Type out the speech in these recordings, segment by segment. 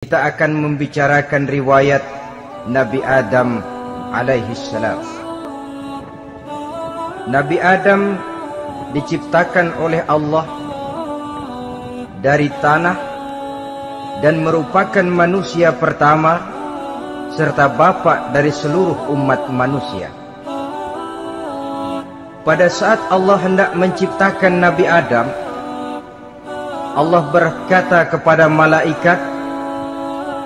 Kita akan membicarakan riwayat Nabi Adam alaihi salam. Nabi Adam diciptakan oleh Allah dari tanah dan merupakan manusia pertama serta bapa dari seluruh umat manusia. Pada saat Allah hendak menciptakan Nabi Adam, Allah berkata kepada malaikat,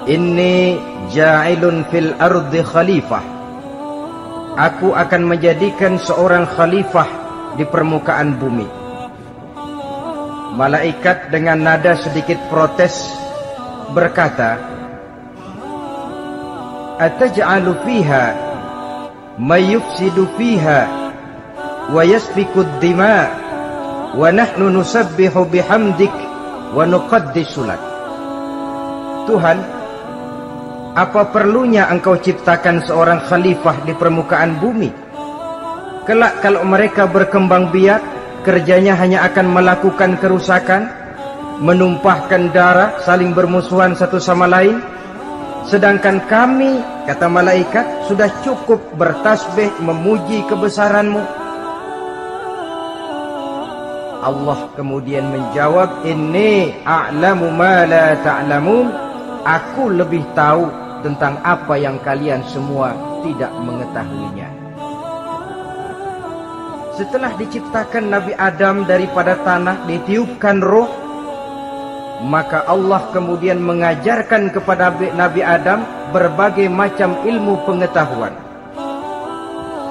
"Inni ja'ilun fil ardi khalifah." Aku akan menjadikan seorang khalifah di permukaan bumi. Malaikat dengan nada sedikit protes berkata, "Ataj'alu fiha may yufsidu fiha wa yasfiku ad-dima wa nahnu nusabbihu bihamdik wa nuqaddisu lak." Tuhan, apa perlunya engkau ciptakan seorang khalifah di permukaan bumi? Kelak kalau mereka berkembang biak, kerjanya hanya akan melakukan kerusakan, menumpahkan darah, saling bermusuhan satu sama lain. Sedangkan kami, kata malaikat, sudah cukup bertasbih memuji kebesaran-Mu. Allah kemudian menjawab, "Inni a'lamu ma la ta'lamun." Aku lebih tahu tentang apa yang kalian semua tidak mengetahuinya. Setelah diciptakan Nabi Adam daripada tanah, ditiupkan roh, maka Allah kemudian mengajarkan kepada Nabi Adam berbagai macam ilmu pengetahuan.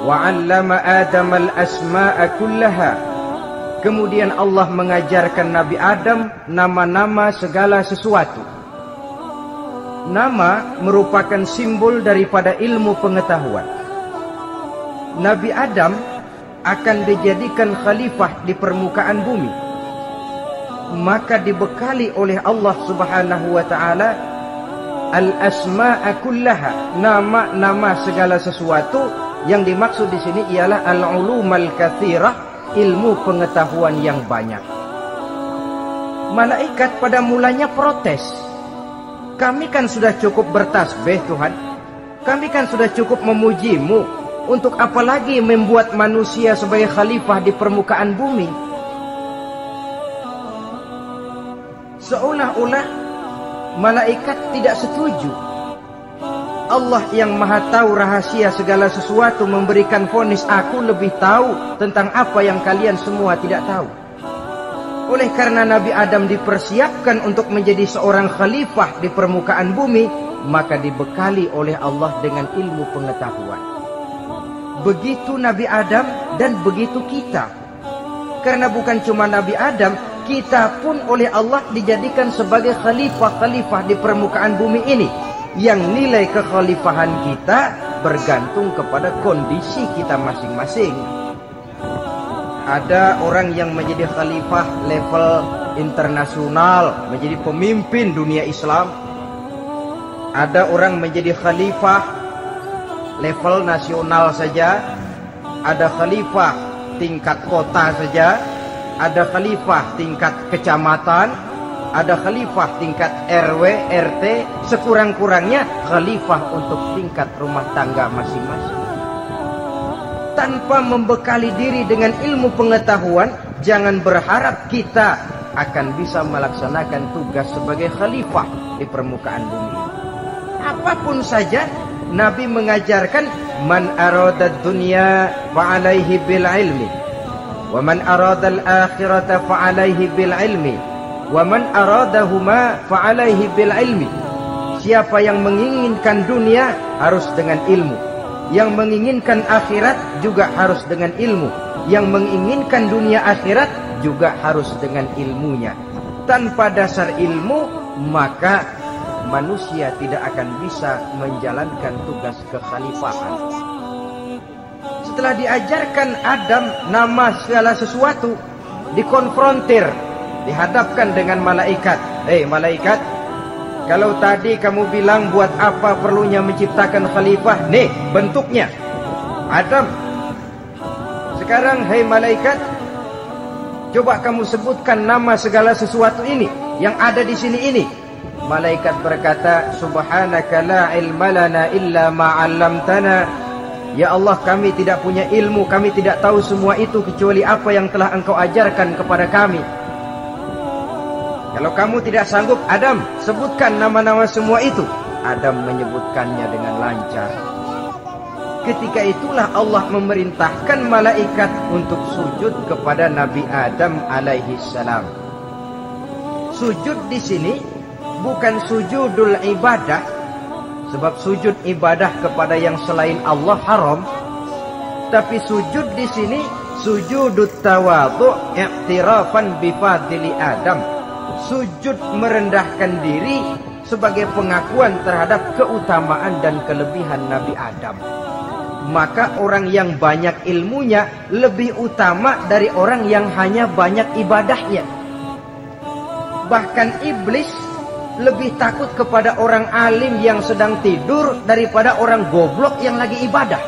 Wa 'allama Adam al-asma'a kullaha. Kemudian Allah mengajarkan Nabi Adam nama-nama segala sesuatu. Nama merupakan simbol daripada ilmu pengetahuan. Nabi Adam akan dijadikan khalifah di permukaan bumi. Maka dibekali oleh Allah Subhanahu wa taala al-asma'a kullaha, nama-nama segala sesuatu. Yang dimaksud di sini ialah al-ulumal katsirah, ilmu pengetahuan yang banyak. Malaikat pada mulanya protes. Kami kan sudah cukup bertasbih Tuhan. Kami kan sudah cukup memuji-Mu. Untuk apa lagi membuat manusia sebagai khalifah di permukaan bumi? Seolah-olah malaikat tidak setuju. Allah yang maha tahu rahasia segala sesuatu memberikan vonis, aku lebih tahu tentang apa yang kalian semua tidak tahu. Oleh karena Nabi Adam dipersiapkan untuk menjadi seorang khalifah di permukaan bumi, maka dibekali oleh Allah dengan ilmu pengetahuan. Begitu Nabi Adam dan begitu kita. Karena bukan cuma Nabi Adam, kita pun oleh Allah dijadikan sebagai khalifah-khalifah di permukaan bumi ini. Yang nilai kekhalifahan kita bergantung kepada kondisi kita masing-masing. Ada orang yang menjadi khalifah level internasional, menjadi pemimpin dunia Islam. Ada orang menjadi khalifah level nasional saja. Ada khalifah tingkat kota saja. Ada khalifah tingkat kecamatan. Ada khalifah tingkat RW, RT. Sekurang-kurangnya khalifah untuk tingkat rumah tangga masing-masing. Tanpa membekali diri dengan ilmu pengetahuan, jangan berharap kita akan bisa melaksanakan tugas sebagai khalifah di permukaan bumi. Apapun saja, Nabi mengajarkan, man arada dunya fa'alaihi bil ilmi, wa man arada al-akhirata fa'alaihi bil ilmi, wa man aradahuma fa'alaihi bil ilmi. Siapa yang menginginkan dunia harus dengan ilmu. Yang menginginkan akhirat juga harus dengan ilmu. Yang menginginkan dunia akhirat juga harus dengan ilmunya. Tanpa dasar ilmu, maka manusia tidak akan bisa menjalankan tugas kekhalifahan. Setelah diajarkan Adam nama segala sesuatu, dikonfrontir, dihadapkan dengan malaikat. Hei malaikat, kalau tadi kamu bilang buat apa perlunya menciptakan khalifah? Nih bentuknya Adam. Sekarang hei malaikat, coba kamu sebutkan nama segala sesuatu ini yang ada di sini ini. malaikat berkata, subhanaka la ilma lana illa ma 'allamtana. Ya Allah, kami tidak punya ilmu, kami tidak tahu semua itu kecuali apa yang telah Engkau ajarkan kepada kami. Kalau kamu tidak sanggup, Adam, sebutkan nama-nama semua itu. Adam menyebutkannya dengan lancar. Ketika itulah Allah memerintahkan malaikat untuk sujud kepada Nabi Adam alaihi salam. Sujud di sini bukan sujudul ibadah, sebab sujud ibadah kepada yang selain Allah haram. Tapi sujud di sini sujudut tawadhu' i'tirafan bi fadli Adam. Sujud merendahkan diri sebagai pengakuan terhadap keutamaan dan kelebihan Nabi Adam. Maka orang yang banyak ilmunya lebih utama dari orang yang hanya banyak ibadahnya. Bahkan iblis lebih takut kepada orang alim yang sedang tidur daripada orang goblok yang lagi ibadah.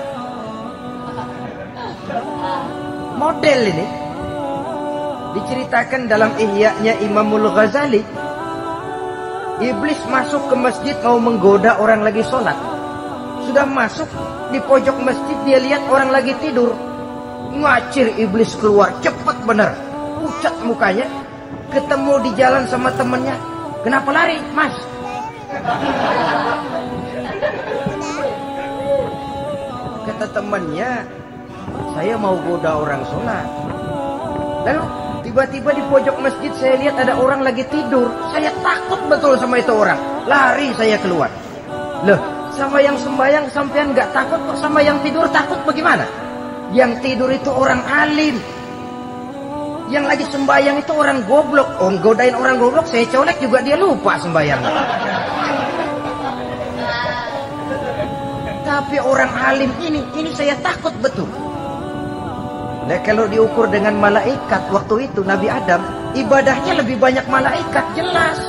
Model ini diceritakan dalam Ihya-nya Imamul Ghazali. Iblis masuk ke masjid mau menggoda orang lagi sholat. Sudah masuk di pojok masjid, dia lihat orang lagi tidur. Ngacir iblis keluar, cepat bener, pucat mukanya. Ketemu di jalan sama temennya, kenapa lari, Mas? Kata temannya, saya mau goda orang sholat. Lalu tiba-tiba di pojok masjid saya lihat ada orang lagi tidur. Saya takut betul sama itu orang. Lari saya keluar. Loh, sama yang sembahyang sampean nggak takut kok, sama yang tidur takut bagaimana? Yang tidur itu orang alim. Yang lagi sembahyang itu orang goblok. Oh, godain orang goblok saya colek juga dia lupa sembahyang. Tapi orang alim ini saya takut betul. Nah, kalau diukur dengan malaikat waktu itu Nabi Adam ibadahnya lebih banyak malaikat, jelas.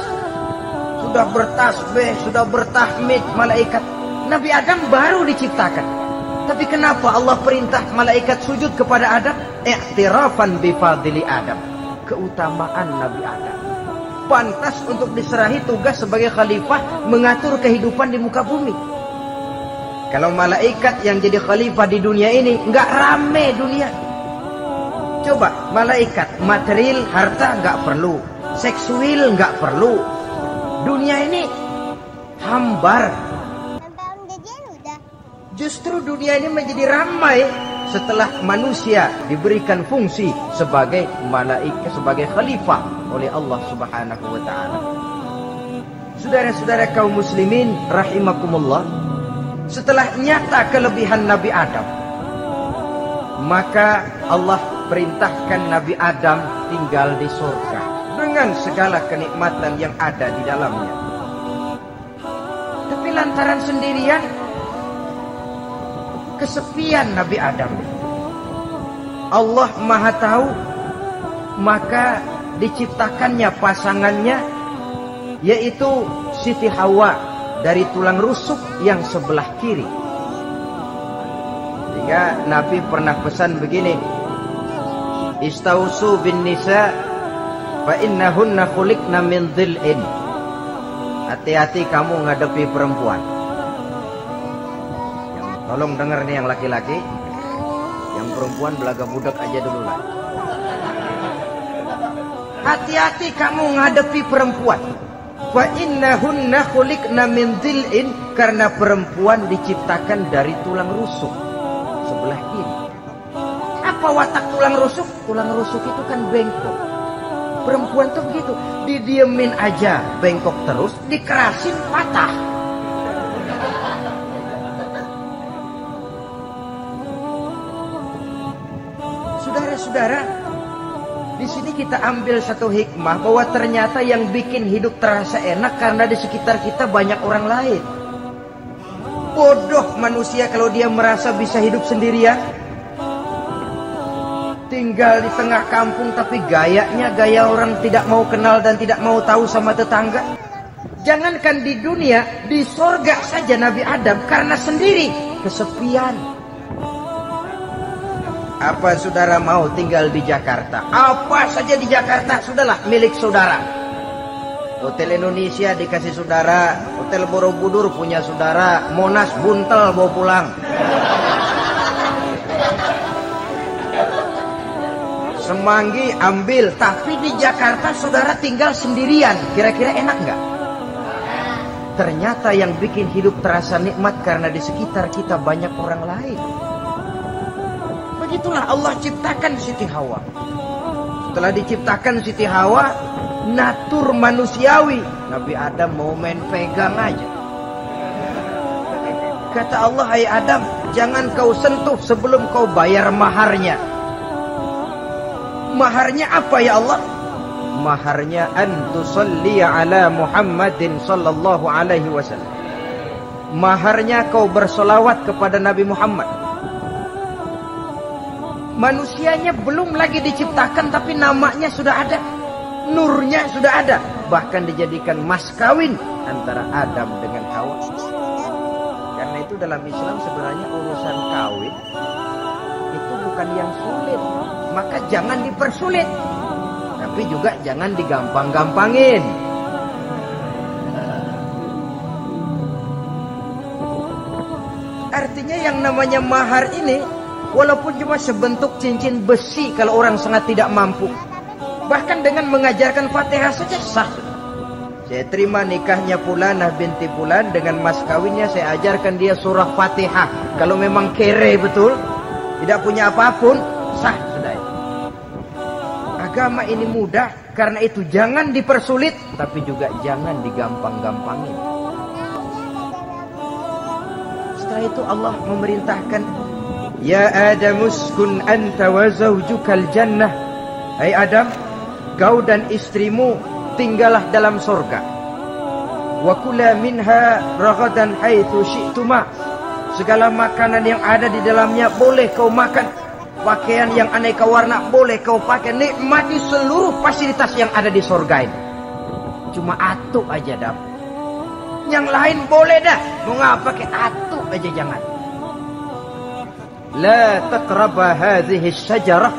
Sudah bertasbih, sudah bertahmid malaikat. Nabi Adam baru diciptakan. Tapi kenapa Allah perintah malaikat sujud kepada Adam? I'tirafan bi fadli Adam. Keutamaan Nabi Adam. Pantas untuk diserahi tugas sebagai khalifah mengatur kehidupan di muka bumi. Kalau malaikat yang jadi khalifah di dunia ini nggak rame dunia. Coba malaikat, material, harta nggak perlu, seksual nggak perlu. Dunia ini hambar. Justru dunia ini menjadi ramai setelah manusia diberikan fungsi sebagai malaikat, sebagai khalifah oleh Allah Subhanahu wa taala. Saudara-saudara kaum muslimin rahimakumullah, setelah nyata kelebihan Nabi Adam, maka Allah perintahkan Nabi Adam tinggal di surga dengan segala kenikmatan yang ada di dalamnya. Tapi lantaran sendirian, kesepian Nabi Adam. Allah Maha Tahu, maka diciptakannya pasangannya, yaitu Siti Hawa dari tulang rusuk yang sebelah kiri. Sehingga Nabi pernah pesan begini, Istausu bin nisa fa innahunna khuliqna min dhil'in. Hati-hati kamu ngadepi perempuan. Tolong dengar nih yang laki-laki, yang perempuan belaga budak aja dulu lah. Hati-hati kamu ngadepi perempuan. Fa innahunna khuliqna min dhil'in, karena perempuan diciptakan dari tulang rusuk sebelah kiri. Apa watak tulang rusuk? Tulang rusuk itu kan bengkok. Perempuan tuh begitu, didiemin aja bengkok terus, dikerasin patah. Saudara-saudara, di sini kita ambil satu hikmah bahwa ternyata yang bikin hidup terasa enak karena di sekitar kita banyak orang lain. Bodoh manusia kalau dia merasa bisa hidup sendirian. Tinggal di tengah kampung tapi gayanya gaya orang tidak mau kenal dan tidak mau tahu sama tetangga. Jangankan di dunia, di sorga saja Nabi Adam karena sendiri kesepian. Apa saudara mau tinggal di Jakarta? Apa saja di Jakarta sudahlah milik saudara. Hotel Indonesia dikasih saudara, Hotel Borobudur punya saudara, Monas buntel bawa pulang. Semanggi ambil, tapi di Jakarta saudara tinggal sendirian. Kira-kira enak nggak? Ternyata yang bikin hidup terasa nikmat karena di sekitar kita banyak orang lain. Begitulah Allah ciptakan Siti Hawa. Setelah diciptakan Siti Hawa, natur manusiawi, Nabi Adam mau main pegang aja. Kata Allah, hai Adam, jangan kau sentuh sebelum kau bayar maharnya. Maharnya apa ya Allah? Maharnya an tusalli ala Muhammadin sallallahu alaihi wasallam. Maharnya kau bersolawat kepada Nabi Muhammad. Manusianya belum lagi diciptakan tapi namanya sudah ada. Nurnya sudah ada. Bahkan dijadikan mas kawin antara Adam dengan Hawa. Karena itu dalam Islam sebenarnya urusan kawin itu bukan yang sulit. Maka jangan dipersulit. Tapi juga jangan digampang-gampangin. Artinya yang namanya mahar ini, walaupun cuma sebentuk cincin besi kalau orang sangat tidak mampu, bahkan dengan mengajarkan Fatihah saja sah. Saya terima nikahnya Fulanah binti Fulan, dengan mas kawinnya saya ajarkan dia surah Fatihah. Kalau memang kere betul, tidak punya apapun, sah sudah. Agama ini mudah, karena itu jangan dipersulit, tapi juga jangan digampang-gampangin. Setelah itu Allah memerintahkan, ya Adam uskun anta wa zawjukal jannah. Hai Adam, kau dan istrimu tinggallah dalam surga. Wa kula minha ragadan haitsu syi'tuma. Segala makanan yang ada di dalamnya boleh kau makan. Pakaian yang aneka warna boleh kau pakai. Nikmati seluruh fasilitas yang ada di surga ini. Cuma atuk aja Adam. Yang lain boleh dah. Mau ngapa pakai atuk aja jangan. La taqraba hadhihi syajarah.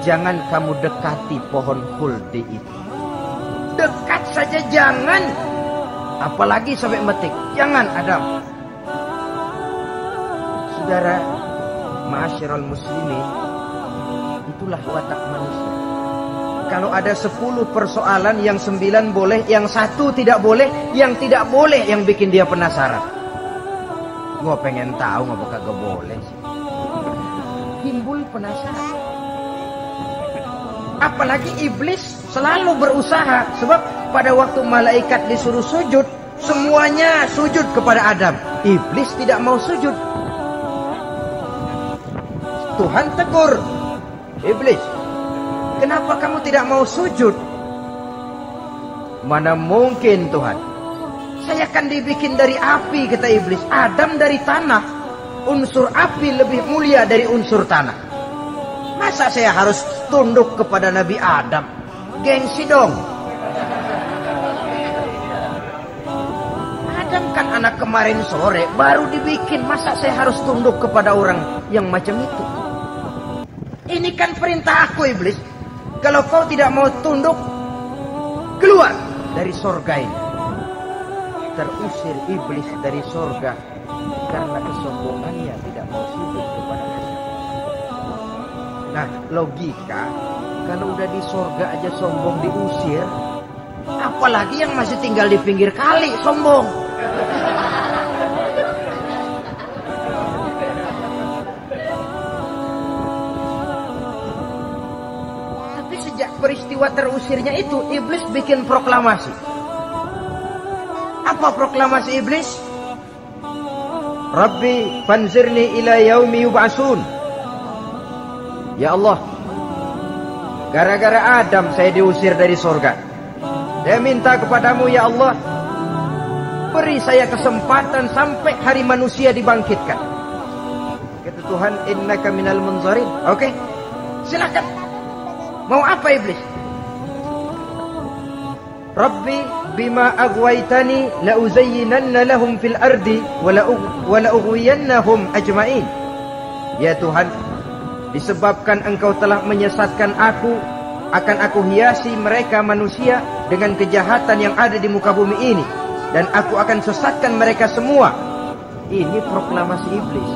Jangan kamu dekati pohon khuldi itu. Dekat saja jangan. Apalagi sampai metik. Jangan Adam. Saudara, ma'asyiral muslimin, itulah watak manusia. Kalau ada 10 persoalan, yang 9 boleh, yang 1 tidak boleh, yang tidak boleh yang bikin dia penasaran. Gua pengen tahu ngapa kagak boleh sih. Timbul penasaran. Apalagi iblis selalu berusaha. Sebab pada waktu malaikat disuruh sujud, semuanya sujud kepada Adam. Iblis tidak mau sujud. Tuhan tegur, iblis, kenapa kamu tidak mau sujud? Mana mungkin Tuhan, saya kan dibikin dari api, kata iblis. Adam dari tanah. Unsur api lebih mulia dari unsur tanah. Masa saya harus tunduk kepada Nabi Adam? Gengsi dong. Adam kan anak kemarin sore, baru dibikin. Masa saya harus tunduk kepada orang yang macam itu? Ini kan perintah aku iblis. Kalau kau tidak mau tunduk, keluar dari surga ini. Terusir iblis dari surga karena kesombongannya tidak mau sujud kepada Allah. Nah, logika, kalau udah di surga aja sombong diusir, apalagi yang masih tinggal di pinggir kali sombong. Peristiwa terusirnya itu, iblis bikin proklamasi. Apa proklamasi iblis? Rabbi fanzirni ila yaumi yub'atsun. Ya Allah, gara-gara Adam saya diusir dari surga. Saya minta kepadamu ya Allah, beri saya kesempatan sampai hari manusia dibangkitkan. Kata Tuhan, innaka minal munzarin. Oke, silakan. Mau apa iblis? Rabbi bima aghwaytani la uzayyinanna lahum fil ardi wa la ughwiyannahum ajma'in. Ya Tuhan, disebabkan engkau telah menyesatkan aku, akan aku hiasi mereka manusia dengan kejahatan yang ada di muka bumi ini, dan aku akan sesatkan mereka semua. Ini proklamasi iblis.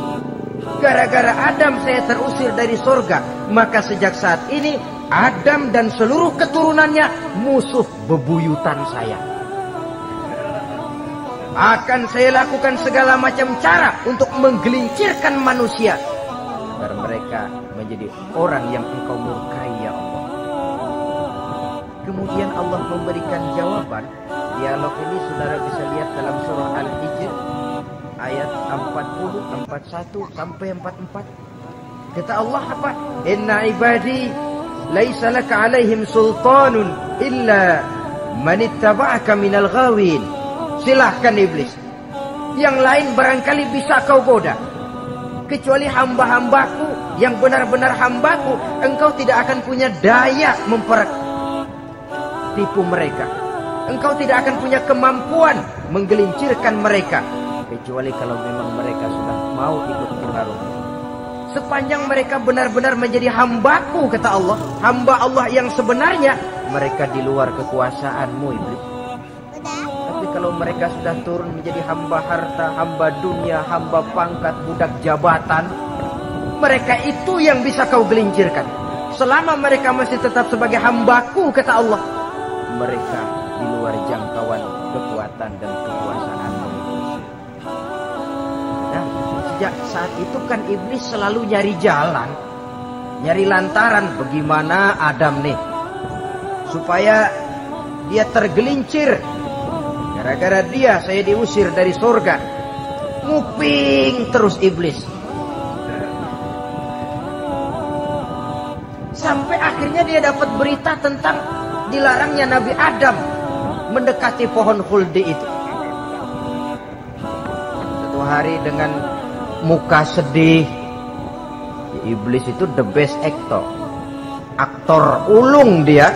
Gara-gara Adam saya terusir dari surga, maka sejak saat ini Adam dan seluruh keturunannya musuh bebuyutan saya. Akan saya lakukan segala macam cara untuk menggelincirkan manusia agar mereka menjadi orang yang engkau murkai, ya Allah. Kemudian Allah memberikan jawaban. Dialog ini saudara bisa lihat dalam surah Al-Hijr ayat 40, 41 sampai 44. Kata Allah apa? Inna ibadi laisa laka alaihim sultanun illa man ittaba'aka minal ghawin. Silahkan iblis. Yang lain barangkali bisa kau goda, kecuali hamba-hambaku yang benar-benar hambaku. Engkau tidak akan punya daya mempertipu mereka. Engkau tidak akan punya kemampuan menggelincirkan mereka, kecuali kalau memang mereka sudah mau ikut pengaruh. Sepanjang mereka benar-benar menjadi hambaku, kata Allah, hamba Allah yang sebenarnya, mereka di luar kekuasaanmu, iblis. Tapi kalau mereka sudah turun menjadi hamba harta, hamba dunia, hamba pangkat, budak jabatan, mereka itu yang bisa kau gelincirkan. Selama mereka masih tetap sebagai hambaku, kata Allah, mereka di luar jangkauan kekuatan dan kekuasaan. Nah, sejak saat itu kan iblis selalu nyari jalan, nyari lantaran bagaimana Adam nih supaya dia tergelincir. Gara-gara dia saya diusir dari surga. Nguping terus iblis. Sampai akhirnya dia dapat berita tentang dilarangnya Nabi Adam mendekati pohon khuldi itu. Satu hari dengan muka sedih, iblis itu the best actor, aktor ulung dia.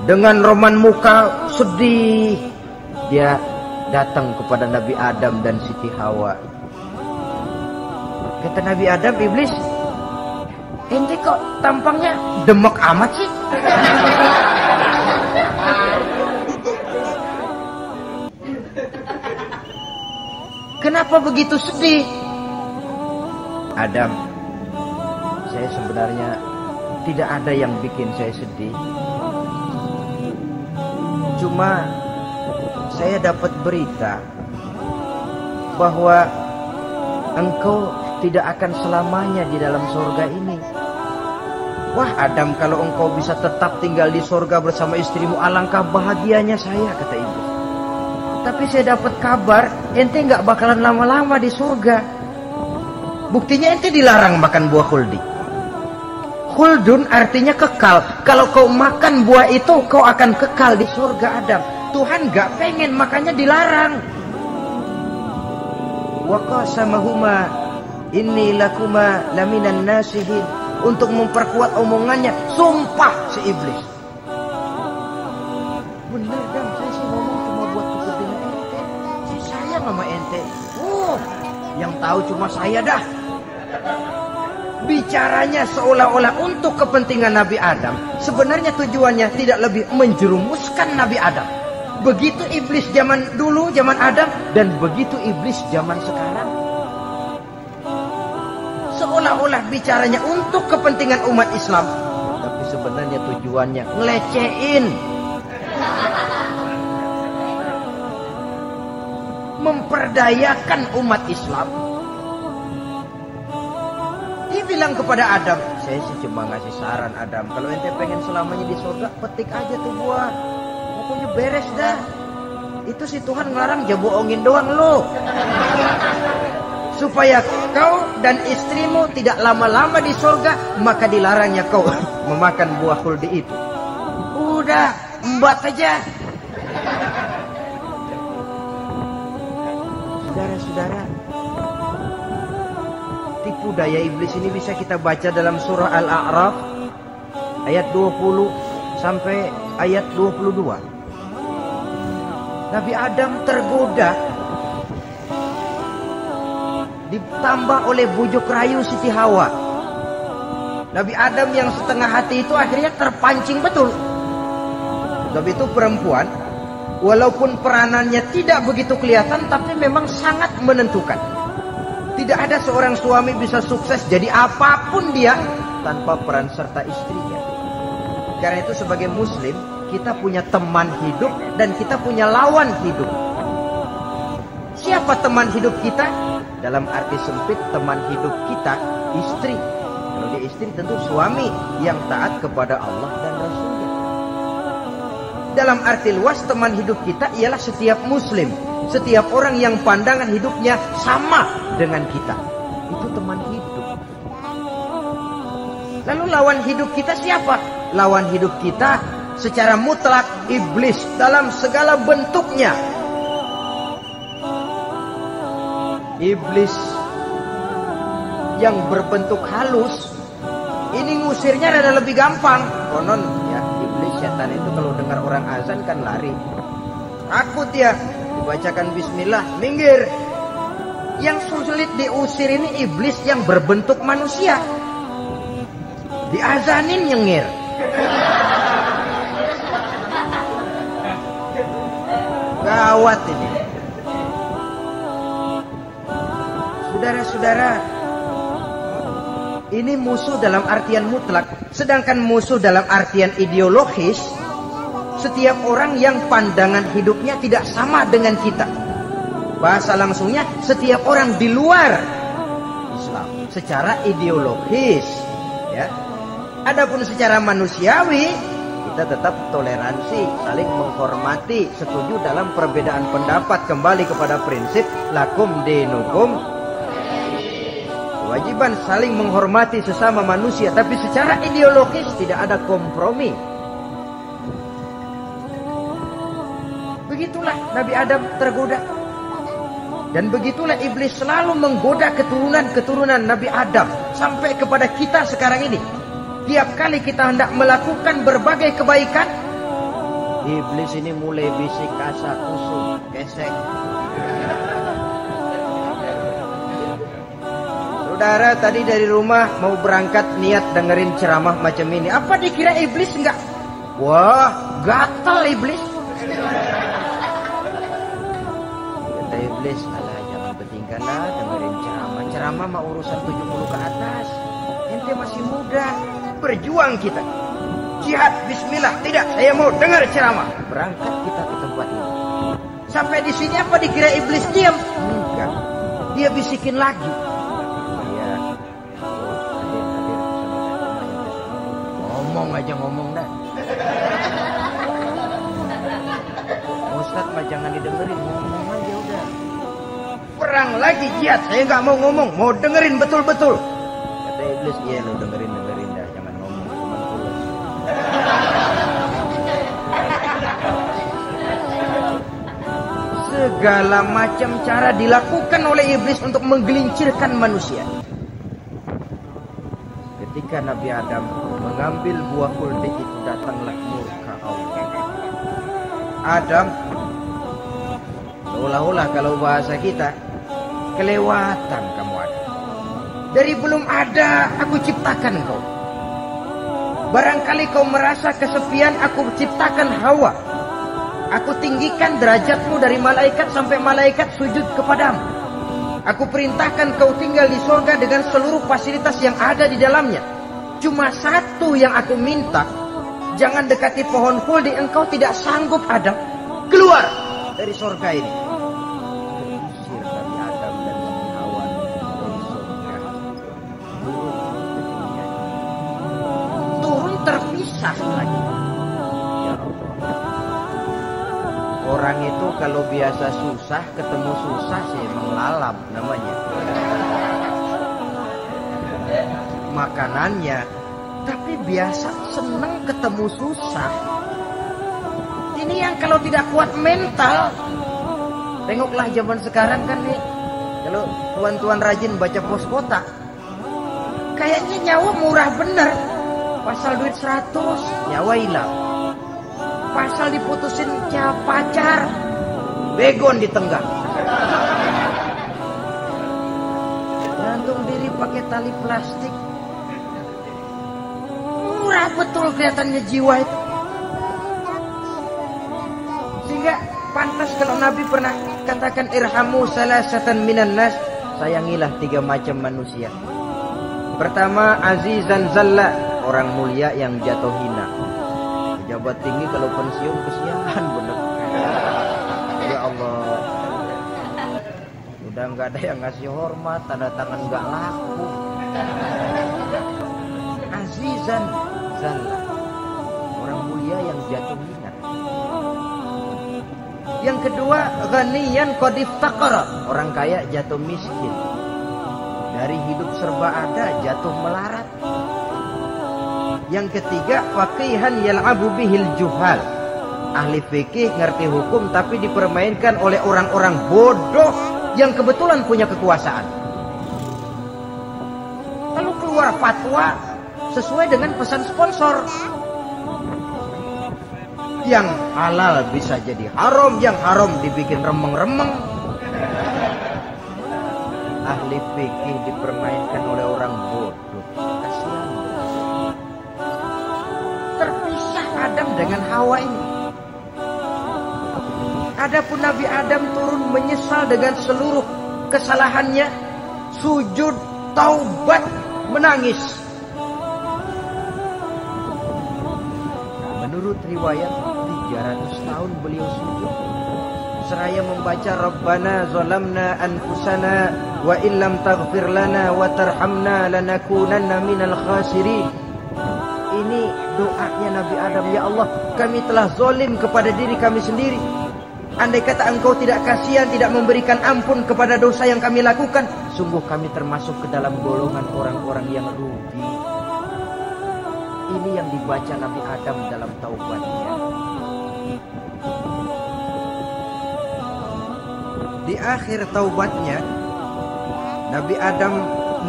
Dengan roman muka sedih, dia datang kepada Nabi Adam dan Siti Hawa. Kata Nabi Adam, iblis, ente kok tampangnya demek amat sih? Kenapa begitu sedih? Adam, saya sebenarnya tidak ada yang bikin saya sedih. Cuma saya dapat berita bahwa engkau tidak akan selamanya di dalam surga ini. Wah Adam, kalau engkau bisa tetap tinggal di surga bersama istrimu, alangkah bahagianya saya, kata iblis. Tapi saya dapat kabar ente nggak bakalan lama-lama di surga. Buktinya ente dilarang makan buah khuldi. Khuldun artinya kekal. Kalau kau makan buah itu, kau akan kekal di surga, Adam. Tuhan gak pengen, makanya dilarang. Wa qasamahuma inni lakuma laminan nasihin. Untuk memperkuat omongannya, sumpah si iblis. Bener Dam, saya sih ngomong cuma buat kepentingan ente. Saya sayang sama ente. Yang tahu cuma saya dah. Bicaranya seolah-olah untuk kepentingan Nabi Adam. Sebenarnya tujuannya tidak lebih menjerumuskan Nabi Adam. Begitu iblis zaman dulu, zaman Adam, dan begitu iblis zaman sekarang. Seolah-olah bicaranya untuk kepentingan umat Islam, tapi sebenarnya tujuannya ngelecehin, memperdayakan umat Islam. Dia bilang kepada Adam, saya sih cuma ngasih saran Adam, kalau ente pengen selamanya di surga, petik aja tuh buah, pokoknya beres dah. Itu si Tuhan ngelarang jaboongin doang lo, supaya kau dan istrimu tidak lama-lama di surga, maka dilarangnya kau memakan buah khuldi itu. Udah, embat aja. Saudara-saudara, tipu daya iblis ini bisa kita baca dalam surah Al-A'raf ayat 20 sampai ayat 22. Nabi Adam tergoda, ditambah oleh bujuk rayu Siti Hawa. Nabi Adam yang setengah hati itu akhirnya terpancing betul. Sebab itu perempuan, walaupun peranannya tidak begitu kelihatan, tapi memang sangat menentukan. Tidak ada seorang suami bisa sukses jadi apapun dia tanpa peran serta istrinya. Karena itu sebagai muslim, kita punya teman hidup dan kita punya lawan hidup. Siapa teman hidup kita? Dalam arti sempit, teman hidup kita istri. Kalau dia istri tentu suami yang taat kepada Allah dan Rasulnya. Dalam arti luas, teman hidup kita ialah setiap muslim, setiap orang yang pandangan hidupnya sama dengan kita. Itu teman hidup. Lalu lawan hidup kita siapa? Lawan hidup kita secara mutlak iblis dalam segala bentuknya. Iblis yang berbentuk halus, ini ngusirnya ada lebih gampang. Konon ya, iblis setan itu kalau dengar orang azan kan lari. Takut ya, dibacakan bismillah, minggir. Yang sulit diusir ini iblis yang berbentuk manusia. Diazanin nyengir. Gawat ini. Saudara-saudara, ini musuh dalam artian mutlak. Sedangkan musuh dalam artian ideologis, setiap orang yang pandangan hidupnya tidak sama dengan kita. Bahasa langsungnya, setiap orang di luar Islam secara ideologis, ya. Adapun secara manusiawi, kita tetap toleransi, saling menghormati, setuju dalam perbedaan pendapat, kembali kepada prinsip lakum dinukum. Kewajiban saling menghormati sesama manusia, tapi secara ideologis tidak ada kompromi. Begitulah Nabi Adam tergoda. Dan begitulah iblis selalu menggoda keturunan-keturunan Nabi Adam sampai kepada kita sekarang ini. Tiap kali kita hendak melakukan berbagai kebaikan, iblis ini mulai bisik kasak kusuk, gesek. Saudara tadi dari rumah mau berangkat niat dengerin ceramah macam ini. Apa dikira iblis enggak? Wah, gatal iblis. Kata iblis, alah jangan bertingkah lah dengerin ceramah. Ceramah mah urusan 70 ke atas. Ente masih muda, berjuang kita. Jihad, bismillah. Tidak, saya mau dengar ceramah. Berangkat kita ke tempat ini. Sampai di sini apa dikira iblis diam? Enggak. Dia bisikin lagi. Ngomong aja ngomong dah. Ustaz mah jangan didengerin, ngomong aja udah. Perang lagi jihad, saya nggak mau ngomong, mau dengerin betul-betul. Kata iblis, iya lo dengerin dah, jangan ngomong, cuma pulas. Segala macam cara dilakukan oleh iblis untuk menggelincirkan manusia. Ketika Nabi Adam mengambil buah kuldi itu, datanglah murka Allah. Adam, seolah-olah kalau bahasa kita, kelewatan kamu ada. Dari belum ada, aku ciptakan kau. Barangkali kau merasa kesepian, aku ciptakan Hawa. Aku tinggikan derajatmu dari malaikat sampai malaikat sujud kepadamu. Aku perintahkan kau tinggal di surga dengan seluruh fasilitas yang ada di dalamnya. Cuma satu yang aku minta, jangan dekati pohon khuldi, engkau tidak sanggup Adam. Keluar dari surga ini. Terusir Nabi Adam dan Siti Hawa dari surga. Turun terpisah lagi. Ya Allah. Orang itu kalau biasa susah, ketemu susah sih menglalap namanya. Makanannya, tapi biasa seneng ketemu susah. Ini yang kalau tidak kuat mental. Tengoklah zaman sekarang kan nih, kalau tuan-tuan rajin baca pos kota, kayaknya nyawa murah bener. Pasal duit 100, nyawa hilang. Pasal diputusin pacar, begon di tengah. Gantung diri pakai tali plastik. Murah betul kelihatannya jiwa itu. Pantas kalau Nabi pernah katakan irhamu salasatan minan nas, sayangilah 3 macam manusia. Pertama, azizan zalla, orang mulia yang jatuh hina. Pejabat tinggi kalau pensiun kesian bener. Ya Allah, udah nggak ada yang ngasih hormat, tanda tangan nggak laku. Azizan zalla, orang mulia yang jatuh hina. Yang kedua, ghaniyan qad iftaqara, orang kaya jatuh miskin. Dari hidup serba ada jatuh melarat. Yang ketiga, faqihan yal'abu bihil juhal, ahli fikih ngerti hukum tapi dipermainkan oleh orang-orang bodoh yang kebetulan punya kekuasaan. Lalu keluar fatwa sesuai dengan pesan sponsor. Yang halal bisa jadi haram, yang haram dibikin remeng-remeng. Ahli fikih dipermainkan oleh orang bodoh. Kasihan. Terpisah Adam dengan Hawa ini. Adapun Nabi Adam turun menyesal dengan seluruh kesalahannya, sujud, taubat, menangis. Menurut riwayat 300 tahun beliau sujud seraya membaca Rabbana zalamna anfusana wa illam taghfir lana wa tarhamna lanakunanna minal khasirin. Ini doanya Nabi Adam, ya Allah, kami telah zalim kepada diri kami sendiri. Andai kata Engkau tidak kasihan, tidak memberikan ampun kepada dosa yang kami lakukan, sungguh kami termasuk ke dalam golongan orang-orang yang rugi. Ini yang dibaca Nabi Adam dalam taubatnya. Di akhir taubatnya, Nabi Adam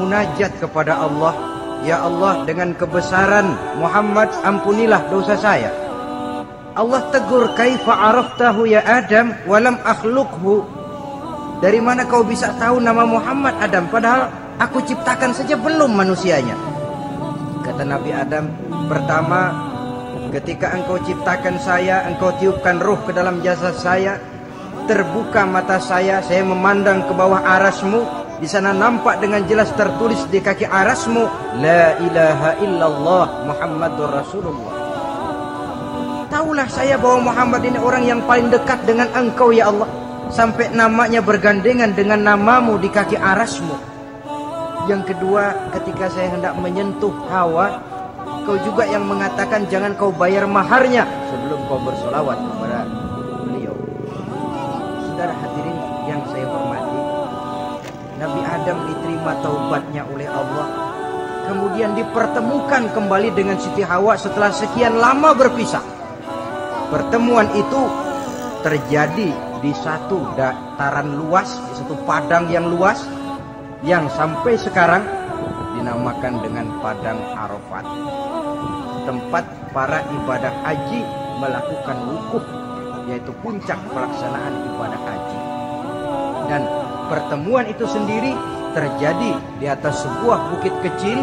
munajat kepada Allah, ya Allah, dengan kebesaran Muhammad ampunilah dosa saya. Allah tegur, kaifa araftahu ya Adam walam akhluqhu. Dari mana kau bisa tahu nama Muhammad Adam padahal aku ciptakan saja belum manusianya. Kata Nabi Adam, pertama, ketika engkau ciptakan saya, engkau tiupkan ruh ke dalam jasad saya, terbuka mata saya memandang ke bawah arasmu. Di sana nampak dengan jelas tertulis di kaki arasmu, la ilaha illallah Muhammadur Rasulullah. Taulah saya bahwa Muhammad ini orang yang paling dekat dengan engkau ya Allah, sampai namanya bergandengan dengan namamu di kaki arasmu. Yang kedua, ketika saya hendak menyentuh Hawa, kau juga yang mengatakan jangan kau bayar maharnya sebelum kau bersolawat kepada beliau. Saudara hadirin yang saya hormati, Nabi Adam diterima taubatnya oleh Allah, kemudian dipertemukan kembali dengan Siti Hawa setelah sekian lama berpisah. Pertemuan itu terjadi di satu dataran luas, di satu padang yang luas, yang sampai sekarang dinamakan dengan Padang Arafat, tempat para ibadah haji melakukan wukuf, yaitu puncak pelaksanaan ibadah haji. Dan pertemuan itu sendiri terjadi di atas sebuah bukit kecil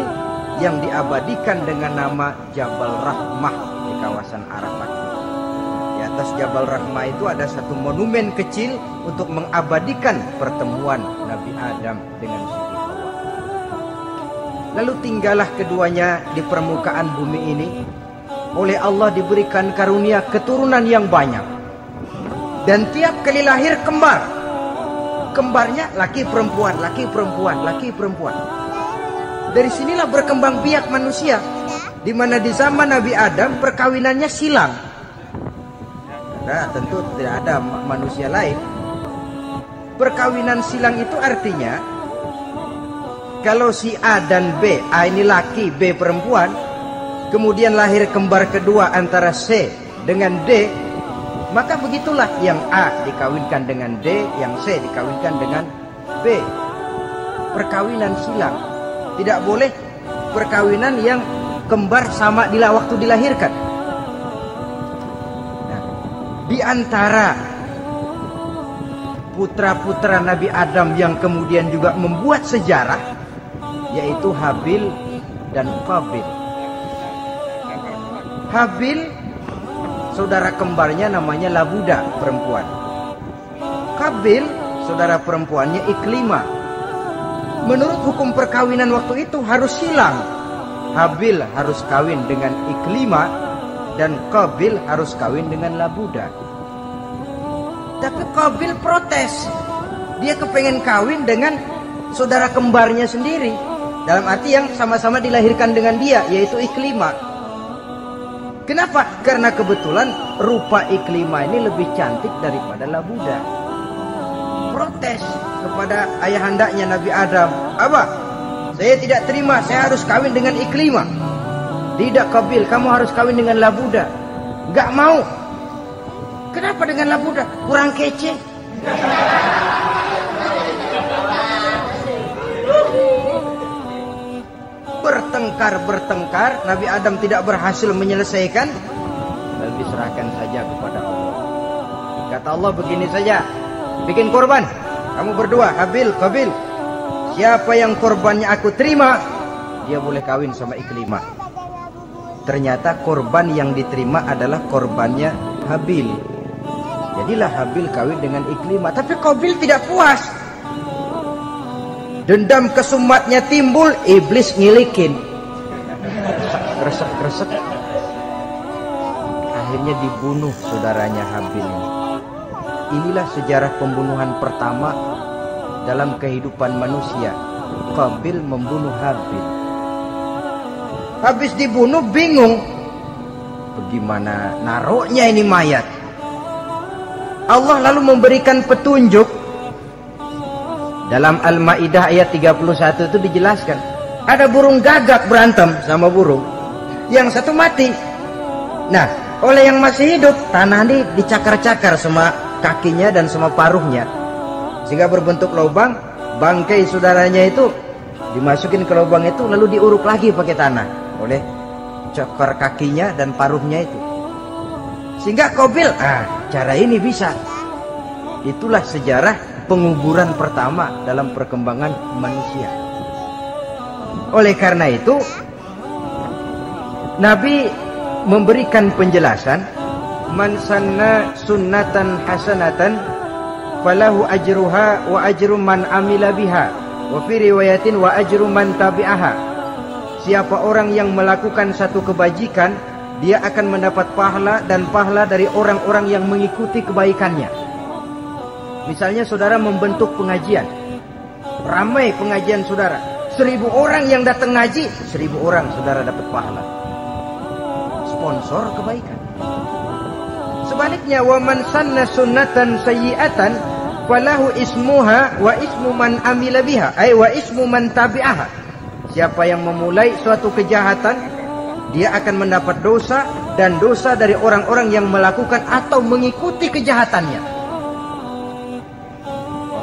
yang diabadikan dengan nama Jabal Rahmah di kawasan Arafat. Di atas Jabal Rahmah itu ada satu monumen kecil untuk mengabadikan pertemuan Nabi Adam dengan Siti Hawa. Lalu tinggallah keduanya di permukaan bumi ini. Oleh Allah diberikan karunia keturunan yang banyak. Dan tiap kali lahir kembar. Kembarnya laki perempuan, laki perempuan, laki perempuan. Dari sinilah berkembang biak manusia, di mana di zaman Nabi Adam perkawinannya silang. Nah, tentu tidak ada manusia lain. Perkawinan silang itu artinya kalau si A dan B, A ini laki, B perempuan, kemudian lahir kembar kedua antara C dengan D, maka begitulah yang A dikawinkan dengan D, yang C dikawinkan dengan B. Perkawinan silang. Tidak boleh perkawinan yang kembar sama waktu dilahirkan. Di antara putra-putra Nabi Adam yang kemudian juga membuat sejarah, yaitu Habil dan Qabil. Habil, saudara kembarnya namanya Labuda, perempuan. Qabil, saudara perempuannya Iklimah. Menurut hukum perkawinan waktu itu harus silang. Habil harus kawin dengan Iklimah dan Qabil harus kawin dengan Labuda. Tapi Qabil protes. Dia kepengen kawin dengan saudara kembarnya sendiri. Dalam arti yang sama-sama dilahirkan dengan dia, yaitu Iklimah. Kenapa? Karena kebetulan rupa Iklimah ini lebih cantik daripada Labuda. Protes kepada ayahandanya Nabi Adam. Abah, saya tidak terima, saya harus kawin dengan Iklimah. Tidak Qabil, kamu harus kawin dengan Labuda. Gak mau. Kenapa dengan Labuda? Kurang kece. Bertengkar, Nabi Adam tidak berhasil menyelesaikan, lalu diserahkan saja kepada Allah. Kata Allah begini saja, bikin korban. Kamu berdua, Habil, Qabil. Siapa yang korbannya aku terima, dia boleh kawin sama Iklimah. Ternyata korban yang diterima adalah korbannya Habil. Jadilah Habil kawin dengan Iklimah. Tapi Qabil tidak puas. Dendam kesumatnya timbul, iblis ngilikin. Kresek. Akhirnya dibunuh saudaranya Habil. Inilah sejarah pembunuhan pertama dalam kehidupan manusia. Qabil membunuh Habil. Habis dibunuh bingung, bagaimana naruhnya ini mayat. Allah lalu memberikan petunjuk. Dalam Al-Maidah ayat 31 itu dijelaskan, ada burung gagak berantem sama burung, yang satu mati. Nah, oleh yang masih hidup, tanah ini dicakar-cakar sama kakinya dan sama paruhnya, sehingga berbentuk lubang. Bangkai saudaranya itu dimasukin ke lubang itu, lalu diuruk lagi pakai tanah oleh cakar kakinya dan paruhnya itu. Sehingga Qabil, cara ini bisa. Itulah sejarah penguburan pertama dalam perkembangan manusia. Oleh karena itu, Nabi memberikan penjelasan, man sanna sunnatan hasanatan falahu ajruha wa ajru man amila biha wa fi riwayatin wa ajru man tabi'aha. Siapa orang yang melakukan satu kebajikan, dia akan mendapat pahala dan pahala dari orang-orang yang mengikuti kebaikannya. Misalnya saudara membentuk pengajian, ramai pengajian saudara, 1000 orang yang datang ngaji, 1000 orang saudara dapat pahala. Sponsor kebaikan. Sebaliknya, wa man sanna sunnatan sayyi'atan falahu ismuha wa ismu man amila biha, ay wa ismu man tabi'aha. Siapa yang memulai suatu kejahatan, dia akan mendapat dosa dan dosa dari orang-orang yang melakukan atau mengikuti kejahatannya.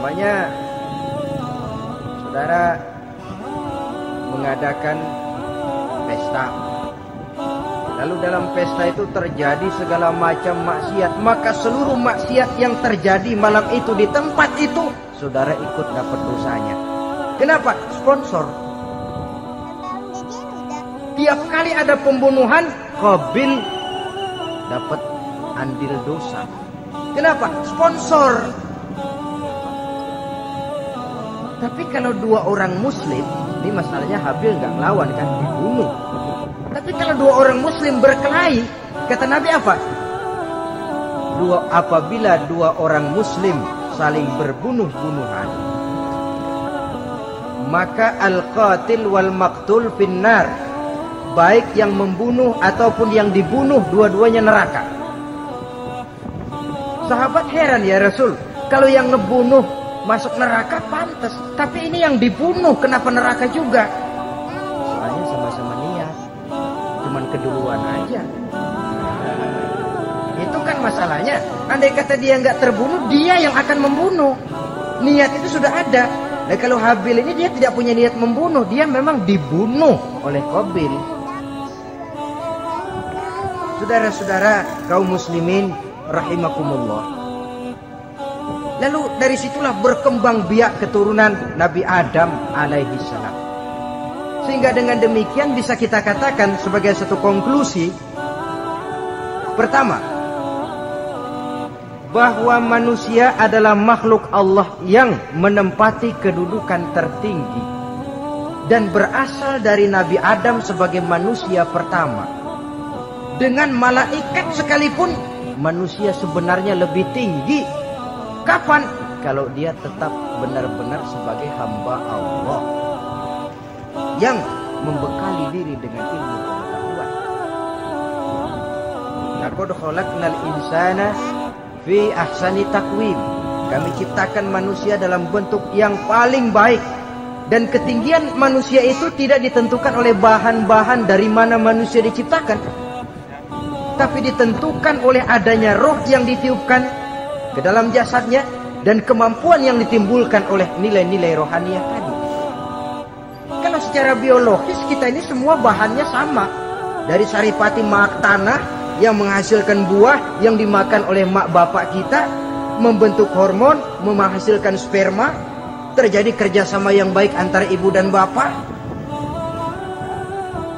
Umpamanya saudara mengadakan pesta, lalu dalam pesta itu terjadi segala macam maksiat, maka seluruh maksiat yang terjadi malam itu di tempat itu, saudara ikut dapat dosanya. Kenapa? Sponsor. Tiap kali ada pembunuhan, Qabil dapat andil dosa. Kenapa? Sponsor. Tapi kalau 2 orang muslim, ini masalahnya Habil nggak ngelawan kan, dibunuh. Tapi kalau 2 orang muslim berkelahi, kata Nabi apa? Apabila 2 orang muslim saling berbunuh-bunuhan, maka al-qatil wal maqtul finnar. Baik yang membunuh ataupun yang dibunuh, dua-duanya neraka. Sahabat heran, ya Rasul, kalau yang ngebunuh masuk neraka pantas, tapi ini yang dibunuh kenapa neraka juga? Soalnya sama-sama niat, cuman keduluan aja. Itu kan masalahnya. Andai kata dia nggak terbunuh, dia yang akan membunuh. Niat itu sudah ada. Dan kalau Habil ini dia tidak punya niat membunuh, dia memang dibunuh oleh Qabil. Saudara-saudara kaum muslimin rahimakumullah. Lalu dari situlah berkembang biak keturunan Nabi Adam alaihi salam. Sehingga dengan demikian bisa kita katakan sebagai satu konklusi. Pertama, bahwa manusia adalah makhluk Allah yang menempati kedudukan tertinggi dan berasal dari Nabi Adam sebagai manusia pertama. Dengan malaikat sekalipun, manusia sebenarnya lebih tinggi. Kapan? Kalau dia tetap benar-benar sebagai hamba Allah yang membekali diri dengan ilmu pengetahuan. Laqad khalaqnal insana fi ahsani taqwim. Kami ciptakan manusia dalam bentuk yang paling baik. Dan ketinggian manusia itu tidak ditentukan oleh bahan-bahan dari mana manusia diciptakan, tapi ditentukan oleh adanya roh yang ditiupkan ke dalam jasadnya dan kemampuan yang ditimbulkan oleh nilai-nilai rohaniah tadi. Kalau secara biologis kita ini semua bahannya sama. Dari saripati mak tanah yang menghasilkan buah yang dimakan oleh mak bapak kita, membentuk hormon, menghasilkan sperma, terjadi kerjasama yang baik antara ibu dan bapak,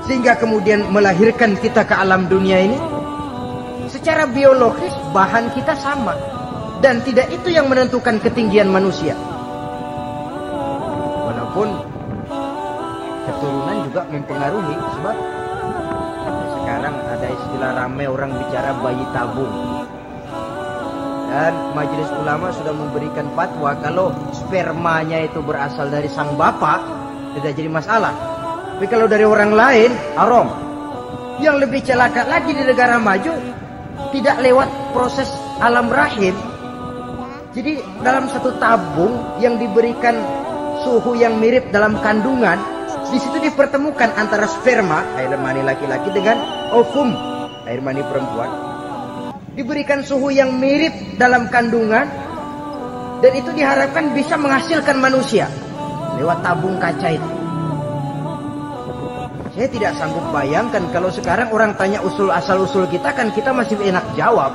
sehingga kemudian melahirkan kita ke alam dunia ini. Secara biologis bahan kita sama, dan tidak itu yang menentukan ketinggian manusia. Walaupun keturunan juga mempengaruhi, sebab sekarang ada istilah ramai orang bicara bayi tabung. Dan majelis ulama sudah memberikan fatwa kalau spermanya itu berasal dari sang bapak, tidak jadi masalah. Tapi kalau dari orang lain, haram. Yang lebih celaka lagi di negara maju, tidak lewat proses alam rahim. Jadi dalam satu tabung yang diberikan suhu yang mirip dalam kandungan, di situ dipertemukan antara sperma, air mani laki-laki, dengan ovum, air mani perempuan. Diberikan suhu yang mirip dalam kandungan, dan itu diharapkan bisa menghasilkan manusia lewat tabung kaca itu. Saya tidak sanggup bayangkan kalau sekarang orang tanya usul asal-usul kita, kan kita masih enak jawab.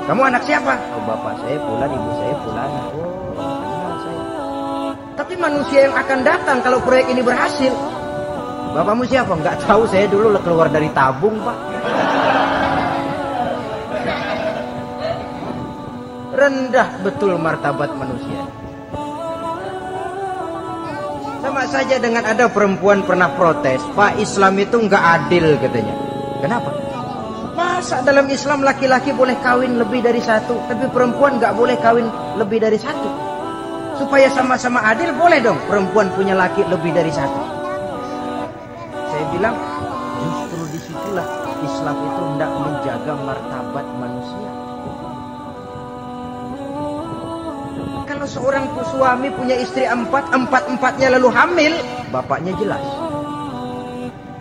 Kamu anak siapa? Oh, bapak saya Fulan, ibu saya Fulana. Oh, kenal saya. Tapi manusia yang akan datang kalau proyek ini berhasil, bapakmu siapa? Enggak tahu, saya dulu keluar dari tabung, Pak. Rendah betul martabat manusia. Sama saja dengan ada perempuan pernah protes, Pak, Islam itu nggak adil katanya. Kenapa? Masa dalam Islam laki-laki boleh kawin lebih dari satu, tapi perempuan nggak boleh kawin lebih dari satu? Supaya sama-sama adil, boleh dong perempuan punya laki lebih dari satu. Saya bilang justru disitulah Islam itu hendak menjaga martabat manusia. Kalau seorang suami punya istri empat-empatnya lalu hamil, bapaknya jelas.